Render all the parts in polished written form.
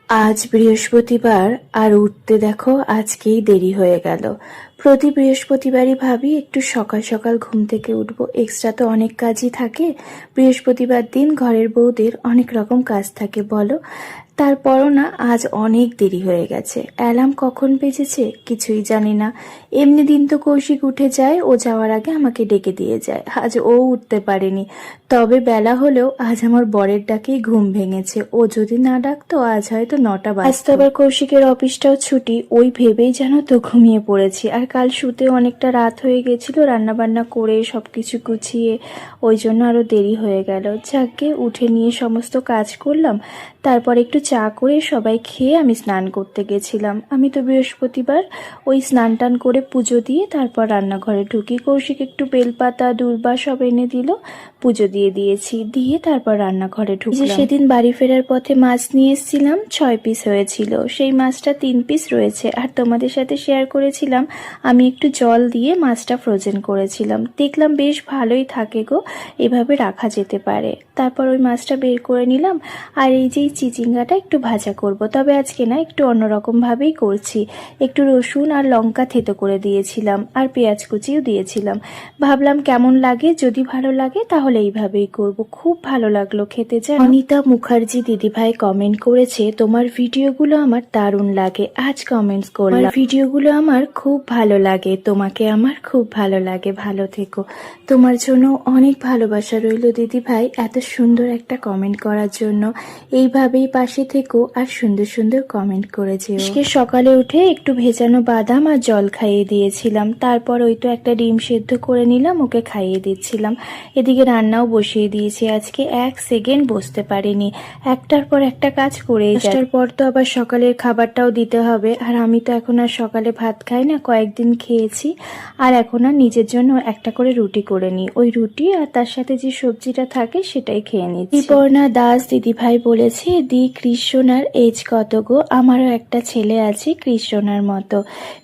আজ বৃহস্পতিবার আর উঠতে দেখো আজকেই দেরি হয়ে গেল। প্রতি বৃহস্পতিবারই ভাবি একটু সকাল সকাল ঘুম থেকে উঠবো, এক্সট্রা তো অনেক কাজই থাকে। বৃহস্পতিবার দিন ঘরের বউদের অনেক রকম কাজ থাকে বলো। তারপরও না আজ অনেক দেরি হয়ে গেছে। অ্যালার্ম কখন বেজেছে কিছুই জানি না। এমনি দিন তো কৌশিক উঠে যায়, ও যাওয়ার আগে আমাকে ডেকে দিয়ে যায়। আজ ও উঠতে পারেনি, তবে বেলা হলেও আজ আমার বরের ডাকেই ঘুম ভেঙেছে। ও যদি না ডাকতো আজ হয়তো 9টা বাজতো। আজ তো আবার কৌশিকের অফিসটাও ছুটি, ওই ভেবেই যেন তো ঘুমিয়ে পড়েছি। আর কাল শুতেও অনেকটা রাত হয়ে গেছিল, রান্নাবান্না করে সবকিছু গুছিয়ে, ওই জন্য আরো দেরি হয়ে গেল। যাকে উঠে নিয়ে সমস্ত কাজ করলাম, তারপর একটু চা করে সবাই খেয়ে আমি স্নান করতে গেছিলাম। আমি তো বৃহস্পতিবার ওই স্নান টান করে পুজো দিয়ে তারপর রান্নাঘরে ঢুকি। কৌশিক একটু বেলপাতা দূর্বা সব এনে দিল, পুজো দিয়ে দিয়েছি, দিয়ে তারপর রান্নাঘরে ঢুকলাম। সেদিন বাড়ি ফেরার পথে মাছ নিয়ে এসেছিলাম, 6 পিস হয়েছিল। সেই মাছটা 3 পিস রয়েছে। আর তোমাদের সাথে শেয়ার করেছিলাম আমি একটু জল দিয়ে মাছটা ফ্রোজেন করেছিলাম, দেখলাম বেশ ভালোই থাকে গো, এভাবে রাখা যেতে পারে। তারপর ওই মাছটা বের করে নিলাম। আর এই যে চিচিঙ্গাটা একটু ভাজা করব, তবে আজকে না একটু অন্যরকম ভাবেই করছি। একটু রসুন আর লঙ্কা থেতো করে দিয়েছিলাম, আর পেঁয়াজ কুচিও দিয়েছিলাম। ভাবলাম কেমন লাগে, যদি ভালো লাগে তাহলে এইভাবেই করব। খুব ভালো লাগলো খেতে। জানো, অনিতা মুখার্জি দিদিভাই কমেন্ট করেছে, তোমার ভিডিওগুলো আমার দারুণ লাগে। আজ কমেন্টস করলাম, ভিডিওগুলো আমার খুব ভালো লাগে, তোমাকে আমার খুব ভালো লাগে, ভালো থেকো। তোমার জন্য অনেক ভালোবাসা রইল দিদিভাই, এত সুন্দর একটা কমেন্ট করার জন্য। এইভাবেই পাশে থেকো আর সুন্দর সুন্দর কমেন্ট করে যেও। আজকে সকালে উঠে একটু ভেজানো বাদাম আর জল খাইয়ে দিয়েছিলাম, তারপর ওই তো একটা ডিম সেদ্ধ করে নিলাম, ওকে খাইয়ে দিচ্ছিলাম। এদিকে রান্নাও বসিয়ে দিয়েছি। আজকে 1 সেকেন্ড বসতে পারিনি, একটার পর একটা কাজ করেই যাই। তার পর তো আবার সকালের খাবারটাও দিতে হবে। আর আমি তো এখন আর সকালে ভাত খাই না, কয়েকদিন খেয়েছি। আর এখন আর নিজের জন্য একটা করে রুটি করে নিই, ওই রুটি আর তার সাথে যে সবজিটা থাকে সেটাই খেয়ে নিচ্ছি। রিপর্ণা দাস দিদিভাই বলেছে, দি কৃষ্ণার এজ কত গো? আমারও একটা ছেলে আছে কৃষ্ণার মতো।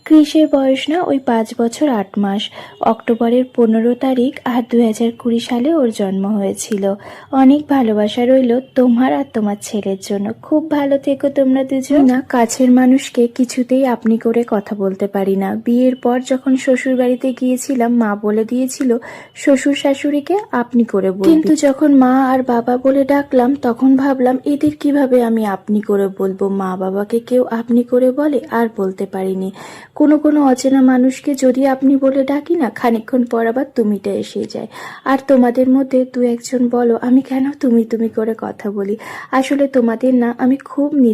কৃষের বয়স না ওই 5 বছর 8 মাস। অক্টোবরের 15 তারিখ আর 2020 সালে ওর জন্ম হয়েছিল। অনেক ভালোবাসা রইল তোমার আর তোমার ছেলের জন্য। খুব ভালো থেকো তোমরা দুজন। না, কাছের মানুষকে কিছুতেই আপনি করে কথা বলতে পারি না। বিয়ের পর যখন শ্বশুর বাড়িতে গিয়েছিলাম, মা বলে দিয়েছিল শ্বশুর শাশুড়িকে আপনি করে বলবি, কিন্তু যখন মা আর বাবা বলে ডাকলাম তখন ভাবলাম এদের কিভাবে আমি আপনি করে বলবো। মা বাবাকে কেউ আপনি করে বলে, আর বলতে পারিনি। কোনো কোনো অচেনা মানুষকে যদি আপনি বলে ডাকি না, খানিকক্ষণ পর আবার তুমিটা এসে যায়। আর তোমাদের মধ্যে 2-1 জন বলো আমি কেন তুমি তুমি করে কথা বলি। আসলে তোমাদের না আমি খুব নিজে